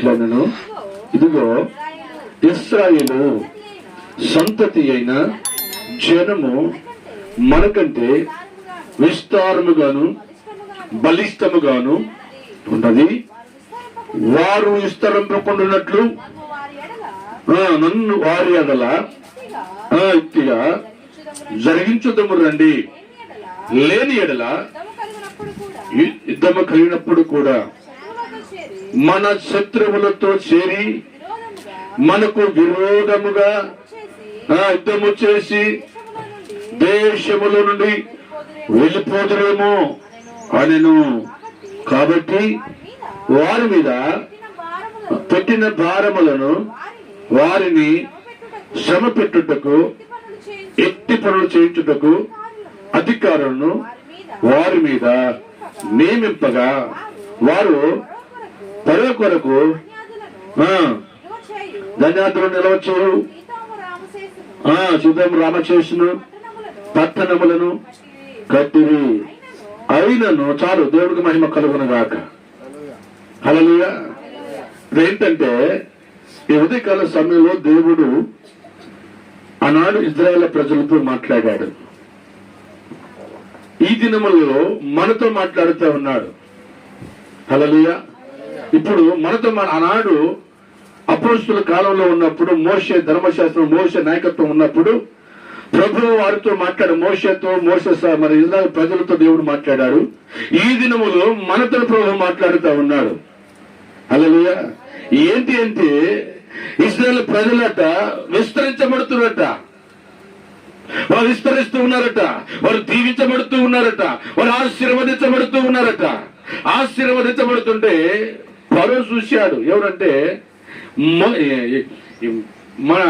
ఇట్లనను, ఇదిగో ఇశ్రాయేలు సంతతి అయిన జనము మనకంటే విస్తారముగాను బలిష్టముగాను ఉన్నది. వారు విస్తరింపకుండానట్లు నన్ను వారి ఎడల ఇట్టిగా జరిగించుదము రండి. లేని ఎడల యుద్ధము కలిగినప్పుడు కూడా మన శత్రువులతో చేరి మనకు విరోధముగా యుద్ధము చేసి దేశముల నుండి వెళ్ళిపోదురేమో అనెను. కాబట్టి వారి మీద పెట్టిన భారములను వారిని శ్రమ పెట్టుటకు ఎట్టి పనులు చేయించుటకు అధికారులను వారి మీద నియమింపగా వారు పరుల కొరకు ధన్యాదులు నిలవచ్చారు. సీతాము రామచేసును పట్టణములను కట్టిరి. అయినను చాలు, దేవుడికి మహిమ కలుగును గాక. హల్లెలూయా. ఏంటంటే ఈ ఉదయకాల సమయంలో దేవుడు ఆనాడు ఇజ్రాయేల్ ప్రజలతో మాట్లాడాడు. ఈ దినములలో మనతో మాట్లాడుతూ ఉన్నాడు. హల్లెలూయా. ఇప్పుడు మనతో ఆనాడు అపోస్తలుల కాలంలో ఉన్నప్పుడు మోషే ధర్మశాస్త్రం, మోషే నాయకత్వం ఉన్నప్పుడు ప్రభువు వారితో మోషేతో మరి ఇజ్రాయేల్ ప్రజలతో దేవుడు మాట్లాడాడు. ఈ దినములో మనతో ప్రభు మాట్లాడుతూ ఉన్నాడు. హల్లెలూయా. ఏంటి అంటే ఇజ్రాయేల్ ప్రజలట విస్తరించబడుతున్నట, వారు విస్తరిస్తూ ఉన్నారట, వారు దీవించబడుతూ ఉన్నారట, వారు ఆశీర్వదించబడుతూ ఉన్నారట. ఆశీర్వదించబడుతుంటే ఫరో చూశాడు. ఎవరంటే మన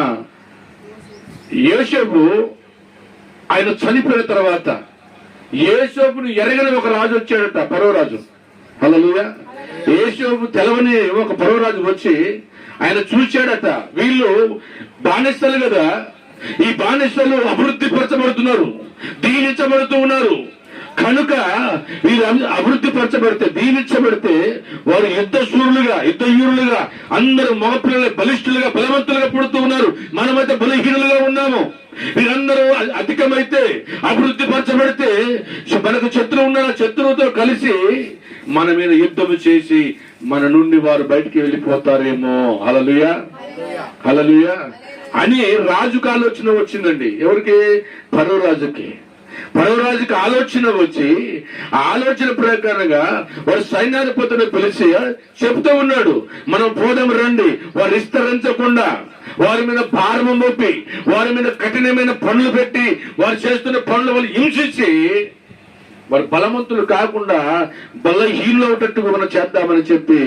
యోసేపు. ఆయన చనిపోయిన తర్వాత యోసేపును ఎరగని ఒక రాజు వచ్చాడట, ఫరో రాజు. హల్లెలూయా. యోసేపు తెలవని ఒక ఫరో రాజు వచ్చి ఆయన చూశాడట. వీళ్ళు బానిసలు కదా, ఈ బానిసలు అభివృద్ధి పరచబడుతున్నారు, దీవించబడుతూ ఉన్నారు. కనుక వీరు అభివృద్ధి పరచబడితే, దీవించబడితే వారు యుద్ధయూరులుగా అందరూ మగపిల్లలు బలిష్ఠులుగా బలవంతులుగా పుడుతూ ఉన్నారు. మనమైతే బలహీనులుగా ఉన్నాము. వీరందరూ అధికమైతే, అభివృద్ధి పరచబడితే మనకు శత్రువు ఉన్నారు, శత్రువుతో కలిసి మన మీద యుద్ధము చేసి మన నుండి వారు బయటికి వెళ్ళిపోతారేమో. హల్లెలూయా, హల్లెలూయా అని రాజుకు ఆలోచన వచ్చిందండి. ఎవరికి? ఫరో రాజుకి. ఫరో రాజుకి ఆలోచన వచ్చి ఆ ఆలోచన ప్రకారంగా వారు సైన్యాధిపతిని పిలిచి చెప్తూ ఉన్నాడు, మనం పోదాం రండి. వారు విస్తరించకుండా వారి మీద భారము మోపి, వారి మీద కఠినమైన పనులు పెట్టి, వారు చేస్తున్న పనులు వాళ్ళు హింసించి వారు బలవంతులు కాకుండా బలహీనులు అవుటట్టుగా మనం చేద్దామని చెప్పి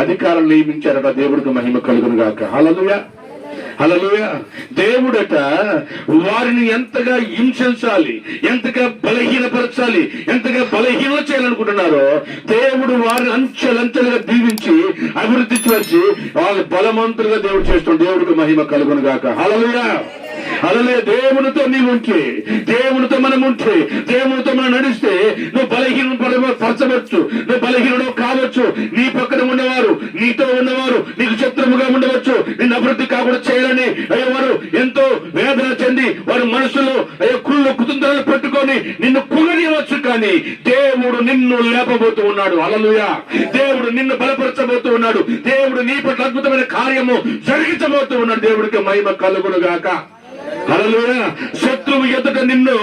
అధికారం నియమించారట. దేవుడికి మహిమ కలుగును గాక. హల్లెలూయా, హల్లెలూయా. దేవుడట వారిని ఎంతగా హింసించాలి, ఎంతగా బలహీనపరచాలి, ఎంతగా బలహీనం చేయాలనుకుంటున్నారో దేవుడు వారిని అంచెలంచెలుగా దీవించి అభివృద్ధి చేసి వాళ్ళు బలవంతులుగా దేవుడు చేస్తున్నాడు. దేవుడికి మహిమ కలుగును గాక. హల్లెలూయా, హల్లెలూయా. దేవునితో నీవుంటే, దేవునితో మనం ఉంటే, దేవునితో మనం నడిస్తే నువ్వు బలహీనం పరచవచ్చు, నువ్వు బలహీనుడు కావచ్చు. నీ పక్కన ఉన్నవారు, నీతో ఉన్నవారు నీకు శత్రువుగా ఉండవచ్చు. నిన్ను అభివృద్ధి కాకుండా చేయాలని వారు ఎంతో వేదన చెంది వారి మనసులో కుళ్ళు కుతుంత్రాలు పెట్టుకొని నిన్ను కుగనివచ్చు. కానీ దేవుడు నిన్ను లేపబోతూ ఉన్నాడు. హల్లెలూయా. దేవుడు నిన్ను బలపరచబోతూ ఉన్నాడు. దేవుడు నీ పట్ల అద్భుతమైన కార్యము జరిగించబోతూ ఉన్నాడు. దేవుడికి మహిమ కలుగును గాక. హల్లెలూయా. శత్రువు ఎదుట నిన్ను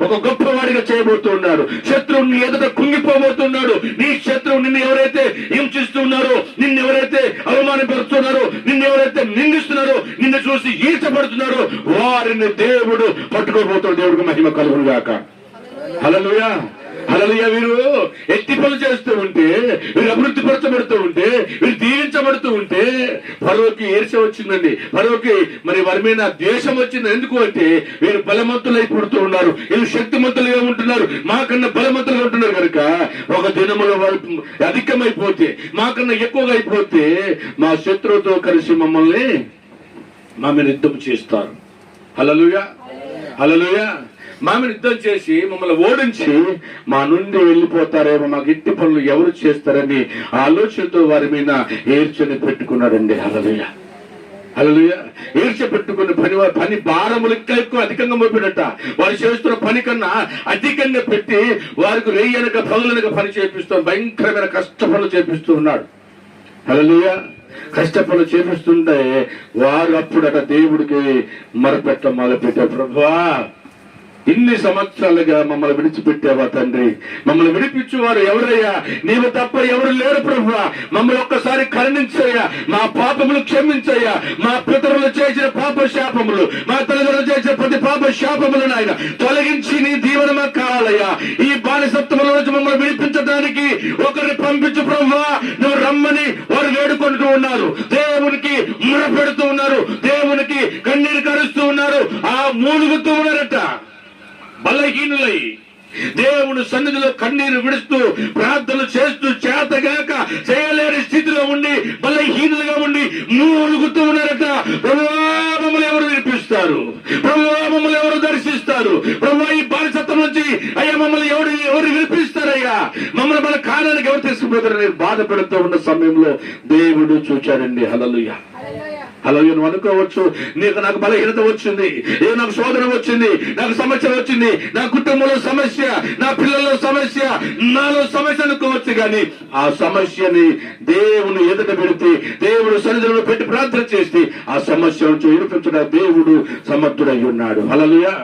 ఒక గొప్పవాడిగా చేయబోతున్నాడు. శత్రువు ఎదుట కుంగిపోబోతున్నాడు. నీ శత్రువు నిన్ను ఎవరైతే హింసిస్తున్నారో, నిన్ను ఎవరైతే అవమానపరుస్తున్నారో, నిన్ను ఎవరైతే నిందిస్తున్నారో, నిన్ను చూసి ఈర్చబడుతున్నారో వారిని దేవుడు పట్టుకోబోతాడు. దేవుడికి మహిమ కలుగును గాక. హల్లెలూయా, హల్లెలూయా. వీరు ఎత్తి పనులు చేస్తూ ఉంటే, వీరు అభివృద్ధి పరచబడుతూ ఉంటే, వీరు దీవించబడుతూ ఉంటే ఫరోకి ఈర్ష వచ్చిందండి. ఫరోకి మరి వారి మీద ద్వేషం వచ్చింది. ఎందుకు అంటే వీరు బలవంతులై పుడుతూ ఉన్నారు, వీరు శక్తిమంతులుగా ఉంటున్నారు, మాకన్నా బలవంతులుగా ఉంటున్నారు. కనుక ఒక దినములో వాళ్ళు అధికమైపోతే, మాకన్నా ఎక్కువగా అయిపోతే మా శత్రువుతో కలిసి మమ్మల్ని మా మీద యుద్ధం చేస్తారు. హల్లెలూయా, హల్లెలూయా. మామని యుద్ధం చేసి మమ్మల్ని ఓడించి మా నుండి వెళ్ళిపోతారేమో, మాకు ఇట్టి పనులు ఎవరు చేస్తారని ఆలోచనతో వారి మీద ఏర్చని పెట్టుకున్నాడండి. హల్లెలూయా, హల్లెలూయా. ఈర్ష్య పెట్టుకున్న పని భారములు ఇంకా ఎక్కువ అధికంగా మోపినట్ట. వారు చేస్తున్న పని కన్నా అధికంగా పెట్టి వారికి రేయనక పగులనక పని చేపిస్తూ భయంకరమైన కష్ట పనులు చేపిస్తూ ఉన్నాడు. హల్లెలూయా. కష్ట పనులు చేపిస్తుంటే వారు అప్పుడట దేవుడికి మొరపెట్ట మొదలుపెట్టారు. ప్రభువా, ఇన్ని సంవత్సరాలుగా మమ్మల్ని విడిచిపెట్టావా తండ్రి, మమ్మల్ని విడిపించువారు ఎవరయ్యా, నీవు తప్ప ఎవరు లేరు ప్రభువా, మమ్మల్ని ఒక్కసారి కరుణించయ్యా, మా పాపములు క్షమించయ్యా, మా పితరులు చేసిన పాప శాపములు, మా తల్లిదండ్రులు చేసిన ప్రతి పాప శాపములు నాయన తొలగించి నీ దీవెన మాకు కావాలయ్యా. ఈ బానిసత్వంలో నుంచి మమ్మల్ని విడిపించడానికి ఒకరిని పంపించు ప్రభువా, నువ్వు రమ్మని వారు వేడుకుంటూ ఉన్నారు. దేవునికి మురపెడుతూ ఉన్నారు, దేవునికి కన్నీరు కరుస్తూ ఉన్నారు, ఆ మూలుగుతూ ఉన్నారట. బలహీనులై దేవుని సన్నిధిలో కన్నీరు విడుస్తూ ప్రార్థనలు చేస్తూ చేతగాక చేయలేని స్థితిలో ఉండి బలహీనులుగా ఉండి మూలుగుతూ ఉన్నారట. ప్రభువా, మమ్మల్ని ఎవరు వినిపిస్తారు, ప్రభువా మమ్మల్ని ఎవరు దర్శిస్తారు, ప్రభువా ఈ బానిసత్వం నుంచి అయ్యా మమ్మల్ని ఎవరు వినిపిస్తారయ్యా, మమ్మల్ని మన కాలానికి ఎవరు తీసుకుపోతారని బాధపడుతూ ఉన్న సమయంలో దేవుడు చూచాడండి. హల్లెలూయా, హల్లెలూయా. నువ్వు అనుకోవచ్చు, నాకు బలహీనత వచ్చింది, నాకు శోధన వచ్చింది, నాకు సమస్య వచ్చింది, నా కుటుంబంలో సమస్య, నా పిల్లల్లో సమస్య, నాలో సమస్య అనుకోవచ్చు. కానీ ఆ సమస్యని దేవుని ఎదుట పెడితే, దేవుడు సన్నిధిలో పెట్టి ప్రార్థన చేస్తే ఆ సమస్య నుంచి విడిపించడానికి దేవుడు సమర్థుడై ఉన్నాడు. హల్లెలూయా,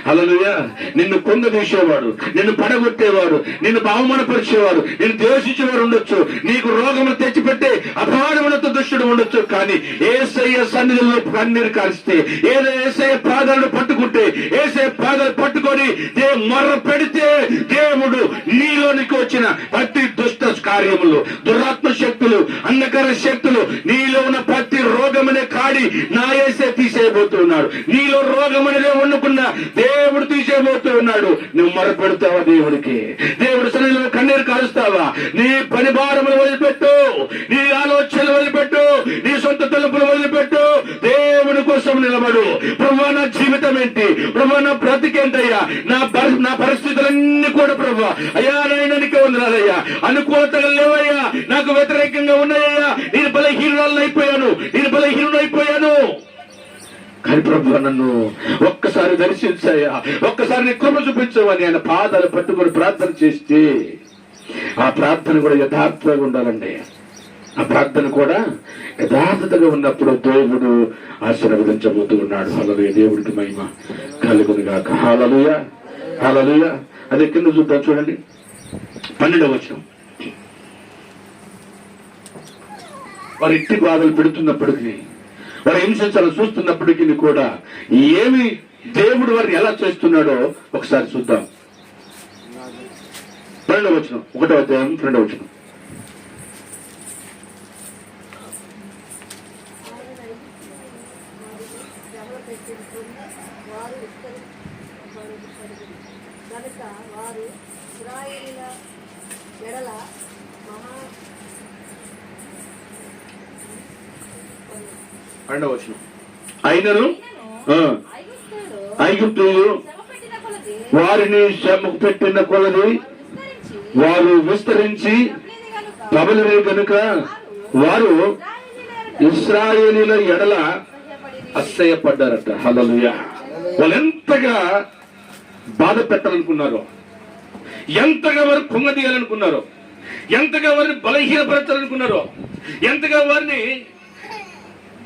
హల్లెలూయా. నిన్ను కొంగదీసేవాడు, నిన్ను పడగొట్టేవాడు, నిన్ను అవమానపరిచేవాడు, నిన్ను ద్వేషించేవాడు ఉండొచ్చు, నీకు రోగములు తెచ్చిపెట్టే అపారములతో దుష్టుడు ఉండొచ్చు. కానీ యేసయ్య సన్నిధిలో కన్నీరు కారిస్తే, ఏదో యేసయ్య పాదాలను పట్టుకుంటే, యేసయ్య పాదాలు పట్టుకొని మొర్ర పెడితే దేవుడు నీలోనికి వచ్చిన ప్రతి దుష్ట కార్యములు, దురాత్మ శక్తులు, అంధకార శక్తులు, నీలో ఉన్న ప్రతి రోగమనే కాడి నా యేసే తీసేయబోతున్నాడు. నీలో రోగమనే వండుకున్న దేవుడు తీసేయబోతూ ఉన్నాడు. నువ్వు మొరపెడతావా దేవుడికి? దేవుడు సన్నిధిలో కన్నీరు కారుస్తావా? నీ పని భారములు వదిలిపెట్టు, నీ ఆలోచనలు వదిలిపెట్టు, నీ సొంత తలుపులు వదిలిపెట్టు, దేవుడి కోసం నిలబడు. ప్రభువా, నా జీవితం ఏంటి, ప్రభువా నా బ్రతికేంటయ్యా, నా పరిస్థితులన్నీ కూడా ప్రభువా అయ్యా నాయననికే వందనాలయ్యా, అనుకూలతగా లేవయ్యా, నాకు వ్యతిరేకంగా ఉన్నాయ్యా, నేను బలహీనుడైపోయాను. కానీ ప్రభువా నన్ను ఒక్కసారి దర్శించాయా, ఒక్కసారి నీ కృప చూపించవని ఆయన పాదాలు పట్టుకొని ప్రార్థన చేస్తే ఆ ప్రార్థన కూడా యథార్థంగా ఉండాలండి. ఆ ప్రార్థన కూడా యథార్థతగా ఉన్నప్పుడు దేవుడు ఆశీర్వదించబోతూ ఉన్నాడు. హల్లెలూయా, దేవుడికి మహిమ కలుగును గాక. హల్లెలూయా, హల్లెలూయా. అదే కింద చూద్దాం, చూడండి 12వ వచనం. వారు ఇంటి బాధలు పెడుతున్నప్పటికీ, వారు హింసించాలని చూస్తున్నప్పటికీ కూడా ఏమి దేవుడు వారిని ఎలా చేస్తున్నాడో ఒకసారి చూద్దాం. 12వ వచనం, 1వ అధ్యాయం 2వ వచనం. అయినను ఐగుప్తీయులు వారిని శ్రమకు పెట్టిన కొలది వారు విస్తరించి ప్రబలిరే గనుక వారు ఇశ్రాయేలీల ఎడల అసహ్యపడ్డారట. హల్లెలూయా. వాళ్ళు ఎంతగా బాధ పెట్టాలనుకున్నారో, ఎంతగా వారు కుంగదీయాలనుకున్నారో, ఎంతగా వారిని బలహీనపరచాలనుకున్నారో, ఎంతగా వారిని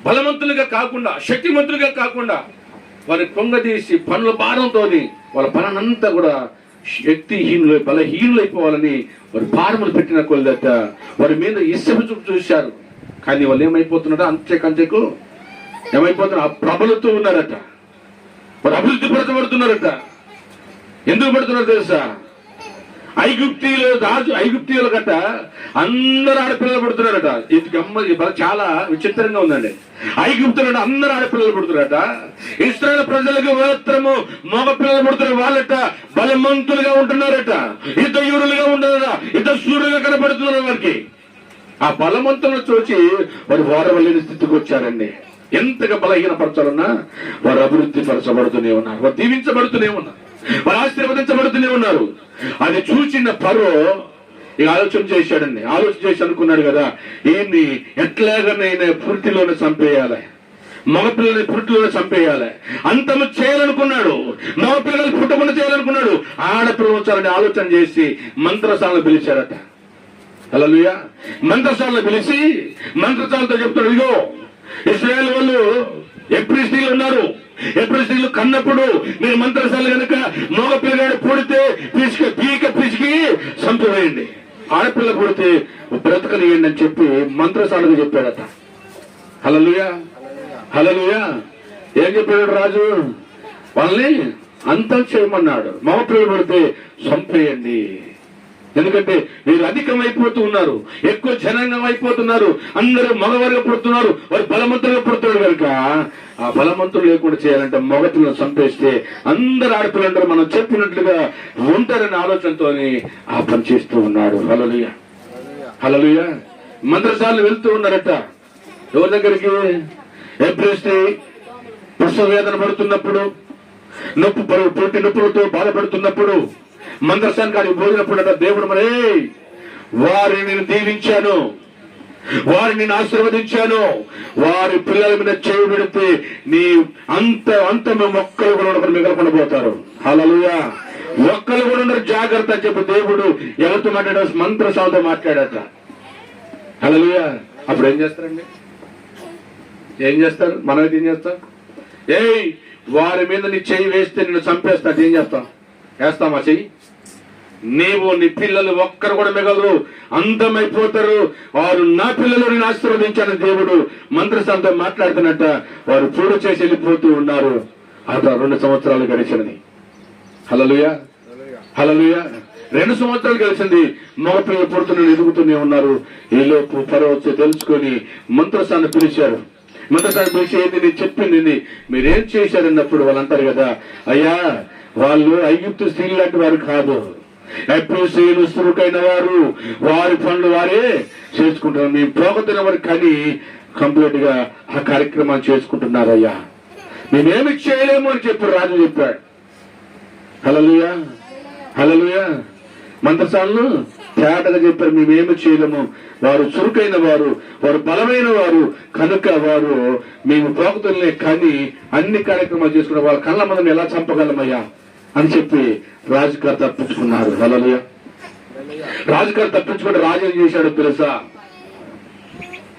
బలవంతులుగా కాకుండా, శక్తిమంతులుగా కాకుండా వారి కొంగదీసి పనుల భారంతో వాళ్ళ పనంతా కూడా శక్తిహీనులు, బలహీనులు అయిపోవాలని వారు భారములు పెట్టిన కొలదట వారి మీద ఇసుక చూశారు. కానీ వాళ్ళు ఏమైపోతున్నారో అంచెకు ఏమైపోతున్నారు, ప్రబలుతూ ఉన్నారట, వారు అభివృద్ధి పరచబడుతున్నారట. ఎందుకు పడుతున్నారు తెలుసా? ఐగుప్తీయుల గట్ట అందరు ఆడపిల్లలు పడుతున్నారట. ఇది చాలా విచిత్రంగా ఉందండి. ఐగుప్తులు అందరు ఆడపిల్లలు పడుతున్నారట. ఇశ్రాయేలు ప్రజలకు మాత్రము మగ పిల్లలు పడుతున్నారు. వాళ్ళట బలవంతులుగా ఉంటున్నారట, యుద్ధయూరులుగా ఉంటున్నారా, యుద్ధశూరులుగా కనపడుతున్నారు. వారికి ఆ బలవంతులను చూసి వారు వారవలేని స్థితికి వచ్చారండి. ఎంతగా బలహీనపరచాలన్నా వారు అభివృద్ధి పరచబడుతూనే ఉన్నారు, వారు దీవించబడుతూనే ఉన్నారు. వారు ఆశీర్వదించబడుతూనే ఉన్నారు. అది చూసిన ఫరో ఇక ఆలోచన చేశాడండి. ఆలోచన చేసి అనుకున్నాడు కదా, ఏంటి ఎట్లాగనైనా పురిటిలోనే చంపేయాలి, మగపిల్లల్ని పురిటిలోనే చంపేయాలి, అంతము చేయాలనుకున్నాడు. మగపిల్లలు పుట్టకుండా చేయాలనుకున్నాడు. ఆడపిల్లలు ఉంచాలని ఆలోచన చేసి మంత్రశాలను పిలిచాడట. హల్లెలూయా. మంత్రశాలను పిలిచి మంత్రశాలతో చెప్తాడు, ఇదిగో ఇశ్రాయేలు వాళ్ళు ఎప్పుడు స్త్రీలు ఉన్నారు, ఎప్పుడు స్త్రీలు కన్నప్పుడు మీరు మంత్రశాల కనుక మగ పిల్లగాడు పుడితే పిసికి చంపివేయండి, ఆడపిల్ల పుడితే బ్రతకనియండి అని చెప్పి మంత్రశాలకు చెప్పాడట. హల్లెలూయా, హల్లెలూయా. ఏం చెప్పాడు రాజు? వాళ్ళని అంతం చేయమన్నాడు. మగ పిల్లలు పుడితే చంపేయండి. ఎందుకంటే వీరు అధికమైపోతూ ఉన్నారు, ఎక్కువ జనాంగం అయిపోతున్నారు, అందరూ మగవారిగా పుడుతున్నారు, వారు బలవంతులుగా పుడుతున్నారు కనుక ఆ బలవంతులు లేకుండా చేయాలంటే మగపిల్లలను చంపేస్తే అందరు ఆడపిల్లంటారు మనం చెప్పినట్లుగా ఉంటారనే ఆలోచనతో ఆ పని చేస్తూ ఉన్నాడు. హల్లెలూయా, హల్లెలూయా. మంత్రశాలను వెళ్తూ ఉన్నారట. ఎవరి దగ్గరికి? ఎప్పుడైతే ప్రసవ వేదన పడుతున్నప్పుడు, పొట్టి నొప్పులతో బాధపడుతున్నప్పుడు మంత్రశానికి అది పోయినప్పుడు దేవుడు మరి వారిని నేను దీవించాను, వారిని నేను ఆశీర్వదించాను, వారి పిల్లల మీద చేయి పెడితే నీ అంత మేము ఒక్కరు కూడా ఉండకుండా మిగలకుండా పోతారు. హల్లెలూయా. ఒక్కరు కూడా ఉండరు, జాగ్రత్త అని చెప్పి దేవుడు ఎవరితో మాట్లాడారు? మంత్రశాలతో మాట్లాడట. హల్లెలూయా. అప్పుడు ఏం చేస్తారండి? ఏం చేస్తారు? మనమైతే ఏం చేస్తాం? వారి మీద నీ చెయ్యి వేస్తే నిన్ను చంపేస్తా, ఏం చేస్తాం? వేస్తామా చెయ్యి? నీవు నీ పిల్లలు ఒక్కరు కూడా మిగలరు, అంతమైపోతారు, వారు నా పిల్లలు నేను ఆశీర్వదించాను దేవుడు మంత్రశాలతో మాట్లాడుతున్నట్ట. వారు పూడు చేసి వెళ్ళిపోతూ ఉన్నారు. అలా 2 సంవత్సరాలు గడిచినది. హల్లెలూయా, హల్లెలూయా. 2 సంవత్సరాలు గడిచింది. మగపిల్లలు పుడుతూనే ఎదుగుతూనే ఉన్నారు. ఈలోపు ఫరో వచ్చి తెలుసుకొని మంత్రశాలను పిలిచారు. మంత్రశాలను పిలిచి ఏంటి నేను చెప్పింది మీరేం చేశారన్నప్పుడు వాళ్ళు అంటారు కదా, అయ్యా వాళ్ళు ఐగుప్తు స్త్రీలు లాంటి వారు కాదు, ఎప్పుడు స్త్రీలు చురుకైన వారు, వారి పనులు వారే చేసుకుంటున్నారు, మేము పోగొట్టిన వారు కానీ కంప్లీట్ గా ఆ కార్యక్రమాన్ని చేసుకుంటున్నారయ్యా, మేమేమి చేయలేము అని చెప్పి రాజు చెప్పాడు. హల్లెలూయా, హల్లెలూయా. మంత్రశాలను తేటగా చెప్పారు, మేమేమి చేయలేము, వారు చురుకైన వారు, వారు బలమైన వారు కనుక వారు మేము పోకతులనే కానీ అన్ని కార్యక్రమాలు చేసుకున్న వాళ్ళ కళ్ళ మనం ఎలా చంపగలమయ్యా అని చెప్పి రాజుగారు తప్పించుకున్నారు. హల్లెలూయా. రాజుగారు తప్పించుకుంటే రాజు ఏం చేశాడో తెలుసా?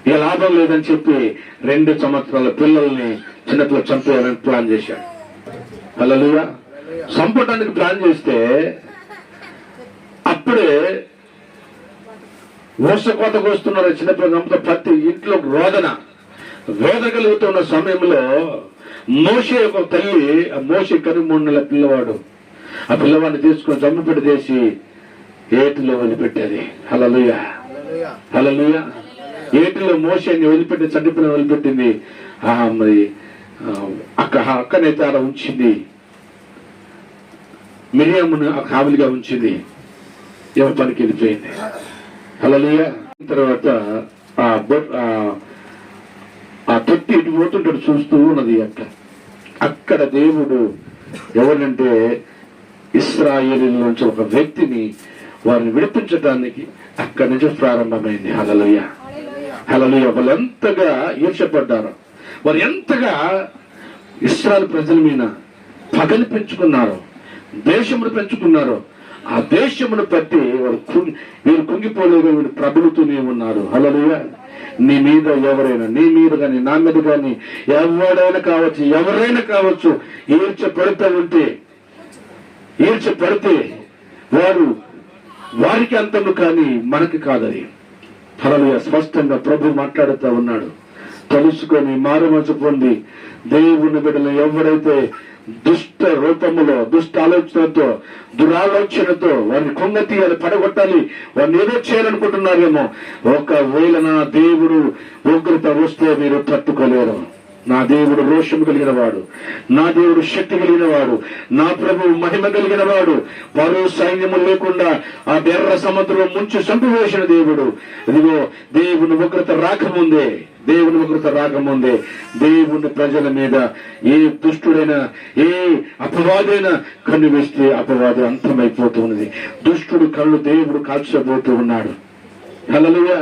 ఇక లాభం లేదని చెప్పి 2 సంవత్సరాల పిల్లల్ని చిన్నపిల్లలు చంపేయాలని ప్లాన్ చేశాడు. హల్లెలూయా. చంపడానికి ప్లాన్ చేస్తే అప్పుడే ఊసకోతకు వస్తున్నారు చిన్నపిల్లలంతా. ప్రతి ఇంట్లో వేదన కలుగుతున్న సమయంలో మోషే ఒక తల్లి, ఆ మోషే 3 నెలల పిల్లవాడు, ఆ పిల్లవాడిని తీసుకొని జమ్మిపెట్టి చేసి ఏటిలో వదిలిపెట్టేది. హల్లెలూయా, హల్లెలూయా. ఏటిలో మోషేని వదిలిపెట్టి చంటిపిల్లని వదిలిపెట్టింది. మరి అక్కనైతే అలా ఉంచింది, మిరియామును కావలిగా ఉంచింది, ఎవరి పనికి వెళ్ళిపోయింది. హల్లెలూయా. తర్వాత ఆ తొట్టి ఇటు పోతుంటాడు, చూస్తూ ఉన్నది. అక్కడ దేవుడు ఎవరంటే ఇశ్రాయేలీయుల నుంచి ఒక వ్యక్తిని వారిని విడిపించడానికి అక్కడి నుంచి ప్రారంభమైంది. హల్లెలూయా, హల్లెలూయా. వాళ్ళు ఎంతగా ఈర్ష్యపడ్డారు, వారు ఎంతగా ఇశ్రాయేలు ప్రజల మీద పగని పెంచుకున్నారు, దేశమును పెంచుకున్నారు. ఆ దేశమును బట్టి వీరు కుంగిపోలేదు, వీరు ప్రబలుతూనే ఉన్నారు. హల్లెలూయా. నీ మీద ఎవరైనా, నీ మీద కానీ నా మీద కానీ ఎవరైనా కావచ్చు ఈర్చపడితే వారికి అంతము కానీ మనకి కాదని. హల్లెలూయా. స్పష్టంగా ప్రభు మాట్లాడుతూ ఉన్నాడు. తెలుసుకొని మారుమనసు పొంది దేవుని బిడ్డలు ఎవరైతే దుష్ట రూపములో, దుష్ట ఆలోచనతో, దురాలోచనతో వారిని కొంగతీయాలి, పడగొట్టాలి, వారిని ఏదో చేయాలనుకుంటున్నారేమో, ఒకవేళ నా దేవుడు ఉగ్రత వస్తే మీరు తట్టుకోలేరు. నా దేవుడు రోషము కలిగిన వాడు, నా దేవుడు శక్తి కలిగిన వాడు, నా ప్రభువు మహిమ కలిగిన వాడు, పరు సైన్యము లేకుండా ఆ ఎర్ర సముద్రంలో ముంచి చంపివేసిన దేవుడు. ఇదిగో దేవుని ఉగ్రత రాకముందే దేవుని ఉగ్రత రాకముందే దేవుని ప్రజల మీద ఏ దుష్టుడైనా ఏ అపవాదైనా కన్ను వేస్తే అపవాదం అంతమైపోతూ ఉన్నది. దుష్టుడు కళ్ళు దేవుడు కాల్చబోతూ ఉన్నాడు. హల్లెలూయా.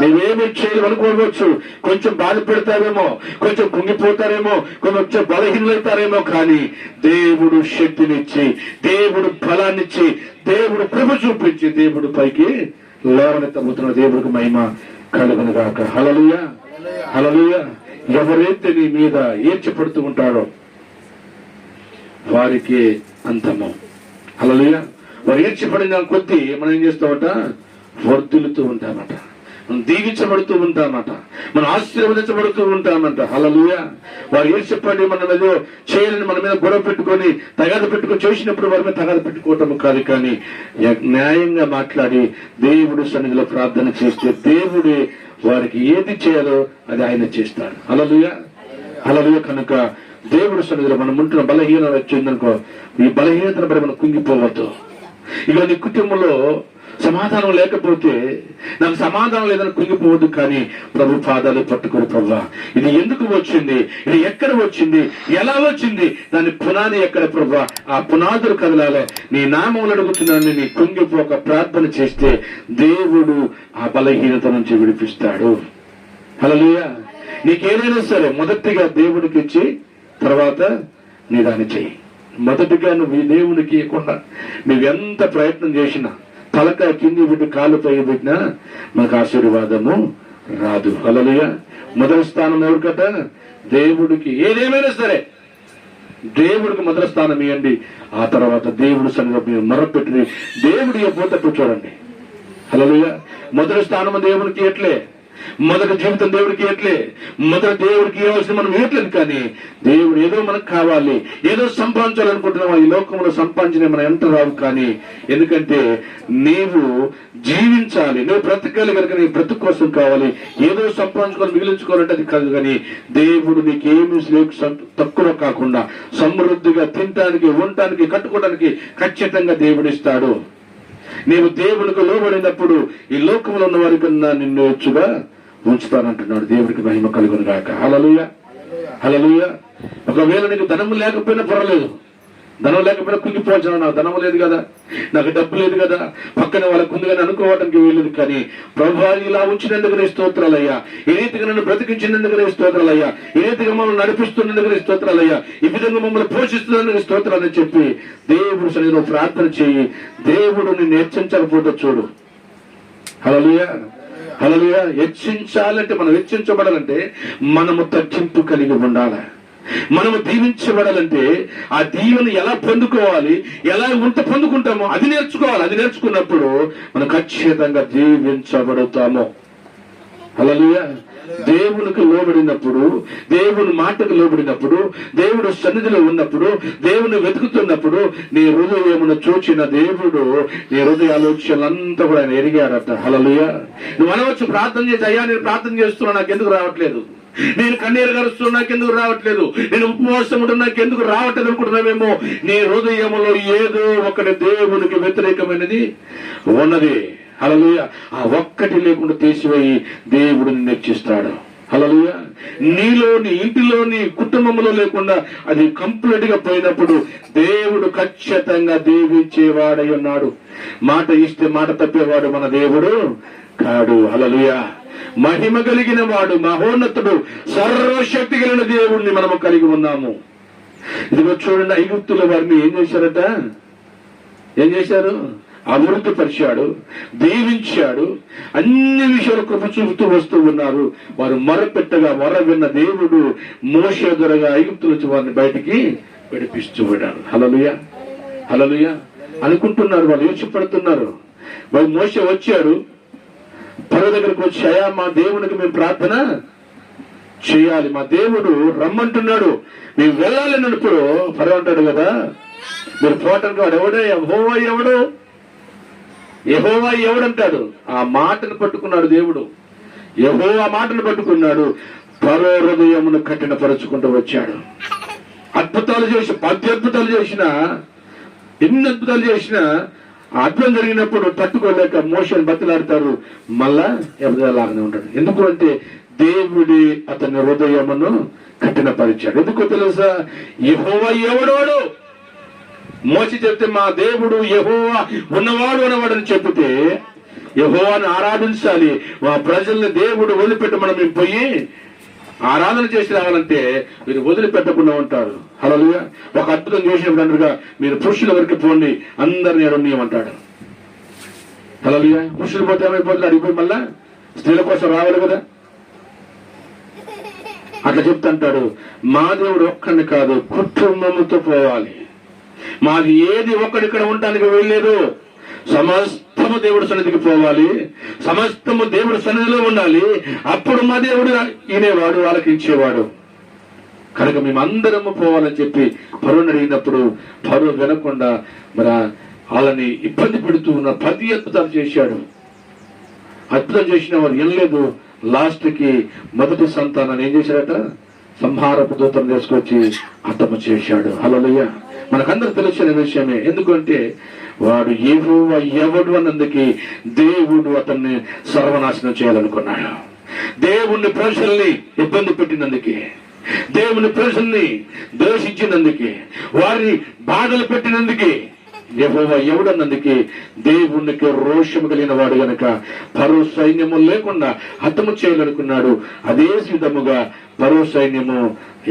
నువ్వేమి చేయాలనుకోవచ్చు, కొంచెం బాధపడతారేమో, కొంచెం కుంగిపోతారేమో, కొంచెం బలహీనలవుతారేమో, కానీ దేవుడు శక్తినిచ్చి, దేవుడు బలాన్నిచ్చి, దేవుడు కృప చూపించి దేవుడు పైకి లేవనెత్తబోతున్న దేవుడికి మహిమ కలుగును గాక. హల్లెలూయా, హల్లెలూయా. ఎవరైతే నీ మీద ఏడ్చిపడుతూ ఉంటారో వారికి అంతము. హల్లెలూయా. వారు ఏడ్చిపడిన కొద్దీ మనం ఏం చేస్తామట, వర్ధిల్లుతూ ఉంటామట, మనం దీవించబడుతూ ఉంటామట, మనం ఆశీర్వదించబడుతూ ఉంటామంట. హల్లెలూయా. వారు ఏడ్చిపడి మన మీద చేయాలని మన మీద గొడవ పెట్టుకొని తగాద పెట్టుకొని చేసినప్పుడు వారి మీద తగాద పెట్టుకోవటం కాదు, కానీ న్యాయంగా మాట్లాడి దేవుడి సన్నిధిలో ప్రార్థన చేస్తే దేవుడే వారికి ఏది చేయాలో అది ఆయన చేస్తాడు. హల్లెలూయా, హల్లెలూయా. కనుక దేవుడి సన్నిధిలో మనం ఉంటున్న బలహీనత వచ్చిందనుకో, ఈ బలహీనతను బట్టి మనం కుంగిపోవద్దు. ఇక నీ కుటుంబంలో సమాధానం లేకపోతే నాకు సమాధానం లేదని కుంగిపోవద్దు, కానీ ప్రభు పాదాలు పట్టుకుని, ప్రభా ఇది ఎందుకు వచ్చింది, ఇది ఎక్కడ వచ్చింది, ఎలా వచ్చింది, దాని పునాది ఎక్కడ ప్రభా, ఆ పునాదులు కదలాలే, నీ నామములు అడుగుతున్నాను, నీ కుంగిపోక ప్రార్థన చేస్తే దేవుడు ఆ బలహీనత నుంచి విడిపిస్తాడు. హల్లెలూయా. నీకేదైనా సరే మొదటిగా దేవుడికి ఇచ్చి తర్వాత నీ దాన్ని చెయ్యి. మొదటిగా నువ్వు ఈ దేవునికి ఇవ్వకుండా నువ్వెంత ప్రయత్నం చేసినా, తలక కింది పెట్టి కాలు పై పెట్టినా మనకు ఆశీర్వాదము రాదు. హల్లెలూయా. మొదటి స్థానం ఎవరికట, దేవుడికి. ఏదేమైనా సరే దేవుడికి మొదటి స్థానం ఇవ్వండి. ఆ తర్వాత దేవుడి సన్నిధిలో మీరు మొరపెట్టి దేవుడి పోతట్టు చూడండి. హల్లెలూయా. మొదటి స్థానం దేవుడికి ఎట్లే, మొదటి జీవితం దేవుడికి ఎట్లే, మొదటి దేవుడికి ఇవ్వాల్సిన మనం ఇవ్వట్లేదు, కానీ దేవుడు ఏదో మనకు కావాలి, ఏదో సంపాదించాలనుకుంటున్నాం. ఈ లోకంలో సంపాదించిన మనం ఎంత రావు, కానీ ఎందుకంటే నీవు జీవించాలి, నువ్వు బ్రతకాలి కనుక నీ బ్రతుకు కోసం కావాలి. ఏదో సంపాదించుకొని మిగిలించుకోవాలంటే అది కాదు, కానీ దేవుడు నీకేమీ తక్కువ కాకుండా సమృద్ధిగా తినటానికి, ఉండటానికి, కట్టుకోవడానికి ఖచ్చితంగా దేవుడిస్తాడు. నీవు దేవుడికి లోబడినప్పుడు ఈ లోకంలో ఉన్న వారి కన్నా నిన్ను వచ్చుగా ఉంచుతానంటున్నాడు. దేవుడికి మహిమ కలుగును గాక. హల్లెలూయా, హల్లెలూయా. ఒకవేళ నీకు ధనము లేకపోయినా పర్వాలేదు, ధనం లేకపోయినా కుంగిపోవచ్చాను, నాకు ధనం లేదు కదా, నాకు డబ్బు లేదు కదా, పక్కన వాళ్ళకు ఉంది కానీ అనుకోవడానికి వీలేదు, కానీ ప్రభువా ఇలా ఉంచినందుకు నీ స్తోత్రాలయ్యా, ఈ రీతిగా నన్ను బ్రతికించినందుకు నీ స్తోత్రాలయ్యా, ఈ రీతిగా మమ్మల్ని నడిపిస్తున్నందుకు నీ స్తోత్రాలయ్యా, ఈ విధంగా మమ్మల్ని పోషిస్తున్నందుకు స్తోత్రాలని చెప్పి దేవుడి సన్నిధిలో ప్రార్థన చేయి. దేవుడు నిన్ను హెచ్చించకపోతే చూడు. హల్లెలూయా, హల్లెలూయా. హెచ్చించాలంటే, మనం హెచ్చించబడాలంటే మనము తగ్గింపు కలిగి ఉండాలి. మనము దీవించబడాలంటే ఆ దీవెన ఎలా పొందుకోవాలి, ఎలా పొందుకుంటామో అది నేర్చుకోవాలి. అది నేర్చుకున్నప్పుడు మనం ఖచ్చితంగా దీవించబడతాము. హల్లెలూయా. దేవునికి లోబడినప్పుడు, దేవుని మాటకు లోబడినప్పుడు, దేవుడు సన్నిధిలో ఉన్నప్పుడు, దేవుని వెతుకుతున్నప్పుడు నీ హృదయమును చూచిన దేవుడు నీ హృదయ ఆలోచనలంతా కూడా ఆయన ఎరిగాడట. హల్లెలూయా. నువ్వు అనవచ్చు, ప్రార్థన చేసి, అయ్యా నేను ప్రార్థన చేస్తున్నా నాకు ఎందుకు రావట్లేదు, నేను కన్నీరు గరుస్తున్నా నాకెందుకు రావట్లేదు, నేను ఉపవాసం ఉంటున్నా నాకెందుకు రావట్లేదు అనుకుంటున్నావేమో. నీ హృదయంలో ఏదో ఒకటి దేవునికి వ్యతిరేకమైనది ఉన్నది. హల్లెలూయా. ఆ ఒక్కటి లేకుండా తీసివేయి, దేవుడు నిన్ను హెచ్చిస్తాడు. హల్లెలూయా. నీలో, నీ ఇంటిలో, నీ కుటుంబంలో లేకుండా అది కంప్లీట్ గా పోయినప్పుడు దేవుడు ఖచ్చితంగా దీవించేవాడై ఉన్నాడు. మాట ఇస్తే మాట తప్పేవాడు మన దేవుడు కాడు. హల్లెలూయా. మహిమ కలిగిన వాడు, మహోన్నతుడు, సర్వశక్తి కలిగిన దేవుడిని మనము కలిగి ఉన్నాము. ఇదిగో చూడండి, ఐగుప్తుల వారిని ఏం చేశారట, ఏం చేశారు, అభివృద్ధి పరిచాడు, దీవించాడు, అన్ని విషయాలు కృప చూపుతూ వస్తూ ఉన్నారు. వారు మొరపెట్టగా మొర విన్న దేవుడు మోషే ద్వారాగా ఐగుప్తుల నుంచి వారిని బయటికి విడిపిస్తూ ఉన్నాడు. హల్లెలూయా, హల్లెలూయా. అనుకుంటున్నారు వాళ్ళు, యోచిపడుతున్నారు. వాళ్ళు మోషే వచ్చాడు, ఫరో దగ్గరకు వచ్చి, అయ్యా మా దేవునికి మేము ప్రార్థన చేయాలి, మా దేవుడు రమ్మంటున్నాడు, మేము వెళ్ళాలి అన్నప్పుడు ఫరో అంటాడు కదా, మీరు పోవటానికి వాడు ఎవడే, యెహోవా ఎవడు, యెహోవా ఎవడంటాడు. ఆ మాటను పట్టుకున్నాడు దేవుడు, యెహోవా మాటను పట్టుకున్నాడు. ఫరో హృదయమును కఠినపరుచుకుంటూ వచ్చాడు. అద్భుతాలు చేసి, 10 అద్భుతాలు చేసిన, ఎన్ని అద్భుతాలు చేసినా అద్భుతం జరిగినప్పుడు తట్టుకోలేక మోషేని బతిలాడతారు, మళ్ళా ఎవరిలాగానే ఉంటాడు. ఎందుకు అంటే దేవుడి అతని హృదయమును కఠినపరిచాడు. ఎందుకో తెలుసా? యెహోవా ఎవడోడు? మోషే చెప్తే మా దేవుడు యెహోవా ఉన్నవాడు అనేవాడని చెప్తే యెహోవాను ఆరాధించాలి, మా ప్రజల్ని దేవుడు వదిలిపెట్టమని మేము పోయి ఆరాధన చేసి రావాలంటే మీరు వదిలిపెట్టకుండా ఉంటారు. హల్లెలూయా. ఒక అద్భుతం చేసినప్పుడు అందరుగా మీరు పురుషుల వరకు పోండి, అందరిని ఎడనీయమంటాడు. హల్లెలూయా. పురుషులు పోతే ఏమైపోతుంది? అడిగిపోయి మళ్ళా స్త్రీల కోసం రావాలి కదా. అట్లా చెప్తుంటాడు. మా దేవుడు ఒక్కడిని కాదు, కుటుంబముతో పోవాలి. మాది ఏది ఒక్కడిక్కడ ఉండడానికి వెళ్ళలేదు. సమస్తము దేవుడి సన్నిధికి పోవాలి, సమస్తము దేవుడి సన్నిధిలో ఉండాలి. అప్పుడు మా దేవుడు ఈనేవాడు, ఆలకించేవాడు. కనుక మేమందరము పోవాలని చెప్పి ఫరోని అడిగినప్పుడు ఫరో వినకుండా మరి వాళ్ళని ఇబ్బంది పెడుతూ ఉన్న 10 అద్భుతాలు చేశాడు. అద్భుతం చేసిన వారు వినలేదు. లాస్ట్ కి మొదటి సంతానాన్ని ఏం చేశాడట? సంహారపు దూతను తీసుకొచ్చి హతము చేశాడు. హల్లెలూయా. మనకందరూ తెలిసిన విషయమే. ఎందుకంటే వాడు యెహోవా ఎవడు అన్నందుకు దేవుడు అతన్ని సర్వనాశనం చేయాలనుకున్నాడు. దేవుని ప్రజల్ని ఇబ్బంది పెట్టినందుకే, దేవుని ప్రజల్ని దోషించినందుకే, వారిని బాధలు పెట్టినందుకే, యెహోవా ఎవడన్నందుకే దేవునికి రోషము కలిగిన వాడు గనక ఫరో సైన్యము లేకుండా హతము చేయాలనుకున్నాడు. అదే విధముగా ఫరో సైన్యము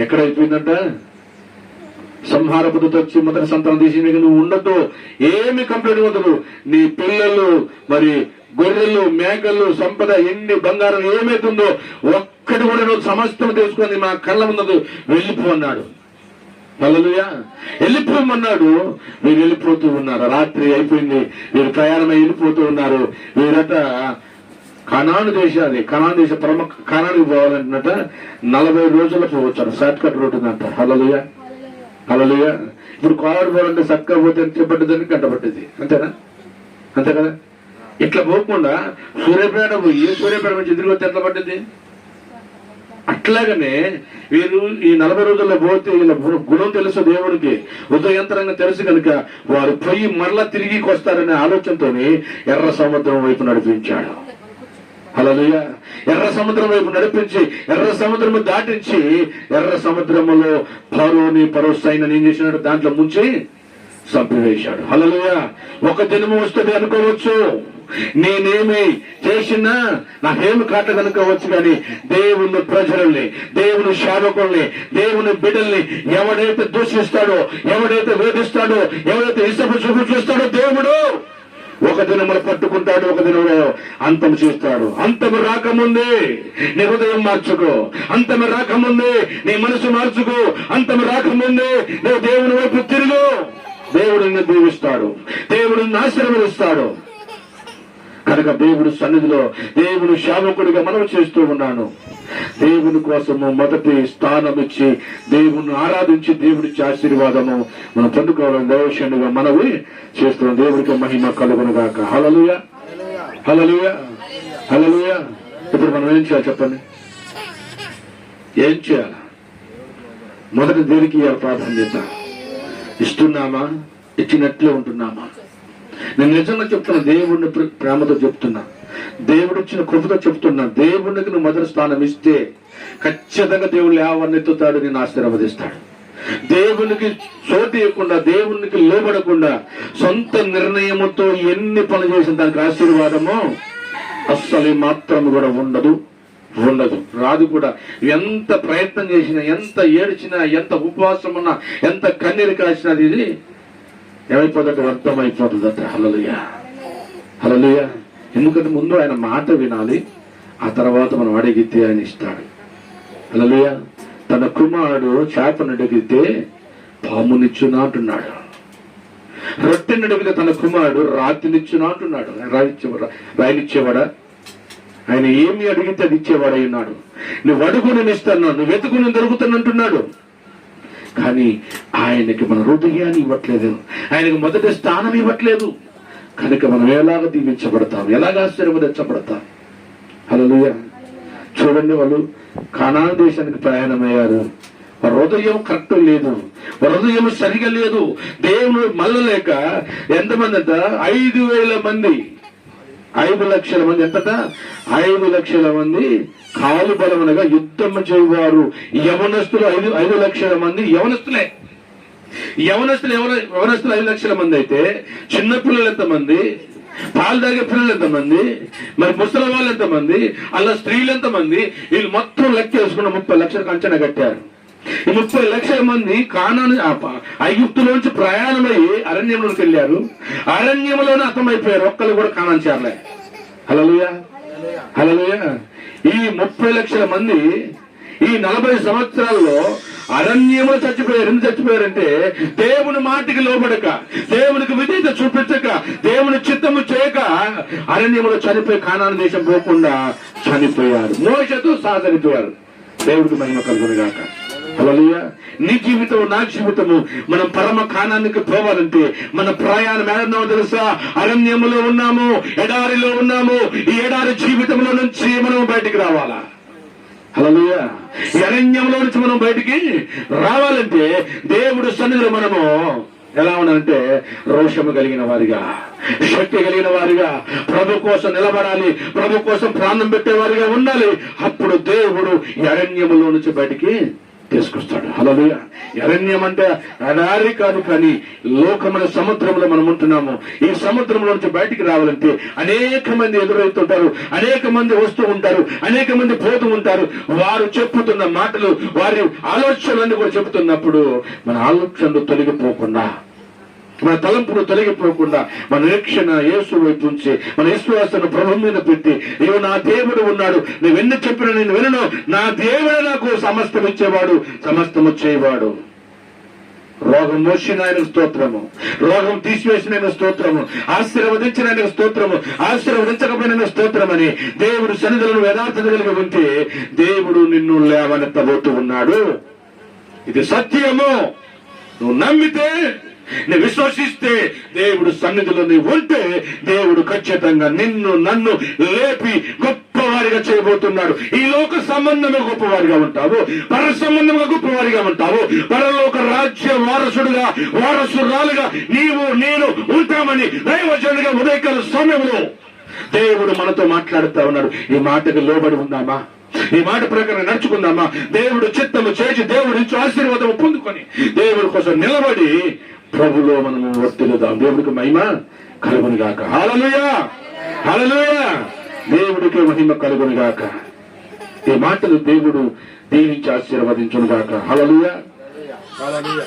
ఎక్కడైపోయిందంట? సంహారపు దూత వచ్చి మొదటి సంతానం తీసి నువ్వు ఉండదు, ఏమి కంప్లైంట్ ఉండదు. నీ పిల్లలు మరి గొర్రెలు మేకలు సంపద ఎన్ని బంగారం ఏమైతుందో ఒక్కటి కూడా నువ్వు సమస్తం తెలుసుకొని మా కళ్ళ ఉన్నది వెళ్ళిపో అన్నాడు. హల్లెలూయా. వెళ్ళిపోమన్నాడు. వీరు వెళ్ళిపోతూ ఉన్నారు. రాత్రి అయిపోయింది, వీరు ప్రయాణమై వెళ్ళిపోతూ ఉన్నారు. వీరట కనాను దేశాన్ని, కనాను దేశ ప్రముఖ కనానికి పోవాలంటున్నట 40 రోజుల్లో పోవచ్చు. షార్ట్ కట్ రోడ్ ఉందంట. హల్లెలూయా. హల్లెలూయా. ఇప్పుడు కోవిడ్ పోవాలంటే చక్కగా పోతే ఎంత పట్టిందని గంట పట్టింది, అంతేనా? అంతే కదా. ఇట్లా పోకుండా సూర్యాపేట పోయి సూర్యాపేట నుంచి ఎదురు వస్తే ఎట్లా పట్టింది? అట్లాగనే వీరు ఈ 40 రోజుల్లో పోతే వీళ్ళ గుణం తెలుసు దేవుడికి, ఉదయంతరంగా తెలుసు కనుక వారు పోయి మరలా తిరిగి వస్తారనే ఆలోచనతో ఎర్ర సముద్రం వైపు నడిపించాడు. హల్లెలూయా. ఎర్ర సముద్రం వైపు నడిపించి ఎర్ర సముద్రము దాటించి ఎర్ర సముద్రములో ఫరో సైన్యాన్ని ఏం చేసినాడు? దాంట్లో ముంచి చంపివేశాడు. హల్లెలూయా. ఒక దినము వస్తుంది అనుకోవచ్చు, నేనేమి చేసినా నాకేమి కాటగనుకోవచ్చు, కానీ దేవుని ప్రజల్ని, దేవుని సేవకుల్ని, దేవుని బిడ్డల్ని ఎవడైతే దూషిస్తాడో, ఎవడైతే వేధిస్తాడో, ఎవడైతే ఇష్టపు చూపిస్తాడో దేవుడు ఒక దినములు పట్టుకుంటాడు, ఒక దినంలో అంతం చేస్తాడు. అంతము రాకముందే నీ హృదయం మార్చుకో, అంతము రాకముందే నీ మనసు మార్చుకో, అంతము రాకముందే నువ్వు దేవుని వైపు తిరుగు. దేవుడు నిన్ను దీవిస్తాడు, దేవుడు నిన్ను ఆశీర్వదిస్తాడు. కనుక దేవుడు సన్నిధిలో దేవుని సేవకుడిగా మనం చేస్తూ ఉన్నాను. దేవుని కోసము మొదటి స్థానం ఇచ్చి దేవుని ఆరాధించి దేవుడిచ్చే ఆశీర్వాదము మనం పొందుకోవాలని దేవశనుగా మనవి చేస్తున్నాం. దేవుడికి మహిమ కలుగును గాక. హల్లెలూయా. హల్లెలూయా. హల్లెలూయా. ఇప్పుడు మనం ఏం చేయాలి చెప్పండి? ఏం చేయాలి? మొదటి దేనికి ఇవ్వాలి? ప్రార్థన చేద్దాం. ఇస్తున్నామా? ఇచ్చినట్లే ఉంటున్నామా? నేను నిజంగా చెప్తున్నా, దేవుడిని ప్రేమతో చెప్తున్నా, దేవుడిచ్చిన కృపతో చెప్తున్నా. దేవుడికి నువ్వు మొదటి స్థానం ఇస్తే ఖచ్చితంగా దేవుడు లేవనెత్తుతాడు, నేను ఆశీర్వదిస్తాడు. దేవునికి చోటు ఇవ్వకుండా, దేవునికి లోబడకుండా సొంత నిర్ణయముతో ఎన్ని పనులు చేసిన దానికి ఆశీర్వాదము అస్సలు మాత్రం కూడా ఉండదు, రాదు కూడా. ఎంత ప్రయత్నం చేసినా, ఎంత ఏడ్చినా, ఎంత ఉపవాసం ఉన్నా, ఎంత కన్నీరు కాసినా ఇది ఏమైపోతుందంటే వ్యర్థమైపోతుందట. హల్లెలూయా. హల్లెలూయా. ఎందుకంటే ముందు ఆయన మాట వినాలి, ఆ తర్వాత మనం అడిగితే ఆయన ఇస్తాడు. హల్లెలూయా. తన కుమారుడు చేపను అడిగితే పామునిచ్చునా అంటున్నాడు, రొట్టెని అడిగితే తన కుమారుడు రాతినిచ్చునా అంటున్నాడు. రాయినిచ్చేవాడా? ఆయన ఏమి అడిగితే అది ఇచ్చేవాడై ఉన్నాడు. నువ్వు అడుగు నేను ఇస్తాను, నువ్వు వెతుకు నేను దొరుకుతానంటున్నాడు. కానీ ఆయనకి మన హృదయాన్ని ఇవ్వట్లేదు, ఆయనకి మొదటి స్థానం ఇవ్వట్లేదు. కనుక మనం ఎలాగ దీవించబడతాం, ఎలాగ ఆశీర్వదించబడతాం? హల్లెలూయా. చూడండి, వాళ్ళు కనాను దేశానికి ప్రయాణమయ్యారు. వారి హృదయం కరెక్ట్ లేదు, వారి హృదయం సరిగా లేదు. దేవుడు మళ్ళలేక ఎంతమంది అంట? 5,000 మంది 5 లక్షల మంది ఎంతట 5 లక్షల మంది కాలు బలమునగా యుద్ధం చేయవారు యవనస్తులు 5 లక్షల మంది యవనస్తులే. యవనస్తులు 5 లక్షల మంది అయితే చిన్నపిల్లలు ఎంతమంది, పాలు తాగే పిల్లలు ఎంతమంది, మరి ముసలి వాళ్ళు ఎంతమంది, అలా స్త్రీలు ఎంతమంది, వీళ్ళు మొత్తం లెక్క వేసుకున్న 30 లక్షలకు అంచనా కట్టారు. ఈ 30 లక్షల మంది కానాను ఐగుప్తులోంచి ప్రయాణమయ్యి అరణ్యంలోకి వెళ్ళారు. అరణ్యంలోనే అర్థమైపోయారు, ఒక్కరు కూడా కానాను చేరలే. హల్లెలూయా, హల్లెలూయా. ఈ 30 లక్షల మంది ఈ 40 సంవత్సరాల్లో అరణ్యంలో చచ్చిపోయారు. ఎందుకు చచ్చిపోయారంటే దేవుని మాటికి లోబడక, దేవునికి విధేయత చూపించక, దేవుని చిత్తము చేయక అరణ్యంలో చనిపోయి కానాను దేశం పోకుండా చనిపోయారు. మోషతో సహా చనిపోయారు. దేవుడికి మహిమ కలుగును గాక. హల్లెలూయా. నీ జీవితం నా జీవితము మనం పరమ కానానికి పోవాలంటే మన ప్రయాణం ఏడన్నామో తెలుసా? అరణ్యములో ఉన్నాము, ఎడారిలో ఉన్నాము. ఈ ఎడారి జీవితంలో నుంచి మనం బయటికి రావాలా? హల్లెలూయా. ఈ అరణ్యంలో నుంచి మనం బయటికి రావాలంటే దేవుడు సన్నిధిలో మనము ఎలా ఉన్నారంటే రోషము కలిగిన వారిగా, శక్తి కలిగిన వారిగా, ప్రభు కోసం నిలబడాలి, ప్రభు కోసం ప్రాణం పెట్టేవారిగా ఉండాలి. అప్పుడు దేవుడు ఈ అరణ్యములో నుంచి బయటికి తీసుకొస్తాడు. హల్లెలూయా. అరణ్యం అంటే అడారి కాదు, కానీ లోకమైన సముద్రంలో మనం ఉంటున్నాము. ఈ సముద్రంలో నుంచి బయటికి రావాలంటే అనేక మంది ఎదురవుతుంటారు, అనేక మంది వస్తూ ఉంటారు, అనేక మంది పోతూ ఉంటారు. వారు చెప్పుతున్న మాటలు, వారి ఆలోచనలన్నీ కూడా చెబుతున్నప్పుడు మన ఆలోచనలు తొలగిపోకుండా, మన తలంపులు తొలగిపోకుండా మన నిరీక్షణ యేసు వైపు ఉంచి మన విశ్వాసాన్ని ప్రభు మీద పెట్టి, ఇవి నా దేవుడు ఉన్నాడు, నువ్వెన్ని చెప్పినా నేను వినను, నా దేవుడు నాకు సమస్తం ఇచ్చేవాడు, సమస్తము చేయవాడు. రోగం మోసిన ఆయన స్తోత్రము, రోగం తీసివేసిన ఆయన స్తోత్రము, ఆశీర్వదించిన ఆయన స్తోత్రము, ఆశీర్వదించకపోయిన స్తోత్రం అని దేవుడు సన్నిధులను యథార్థత కలిగి ఉంటే దేవుడు నిన్ను లేవనెత్తబోతూ ఉన్నాడు. ఇది సత్యము. నువ్వు నమ్మితే, నువ్వు విశ్వసిస్తే, దేవుడు సన్నిధిలో నీవు ఉంటే దేవుడు ఖచ్చితంగా నిన్ను నన్ను లేపి గొప్పవారిగా చేయబోతున్నాడు. ఈ లోక సంబంధమే గొప్పవారిగా ఉంటావు, పర సంబంధంగా గొప్పవారిగా ఉంటావు. పరలోక రాజ్య వారసుడుగా, వారసురాలుగా నీవు నేను ఉంటామని దైవజనుడిగా ఉదయకాల సమయంలో దేవుడు మనతో మాట్లాడుతూ ఉన్నాడు. ఈ మాటకు లోబడి ఉందామా? ఈ మాట ప్రకారం నడుచుకుందామా? దేవుడు చిత్తము చేసి దేవుడి నుంచి ఆశీర్వాదము పొందుకొని దేవుడి కోసం నిలబడి ప్రభులో మనము వర్తిల్లుదాం. దేవుడికి మహిమ కలుగును గాక. హల్లెలూయా, హల్లెలూయా. దేవుడికి మహిమ కలుగును గాక. ఈ మాటలు దేవుడు దీవించి ఆశీర్వదించును గాక. హల్లెలూయా, హల్లెలూయా.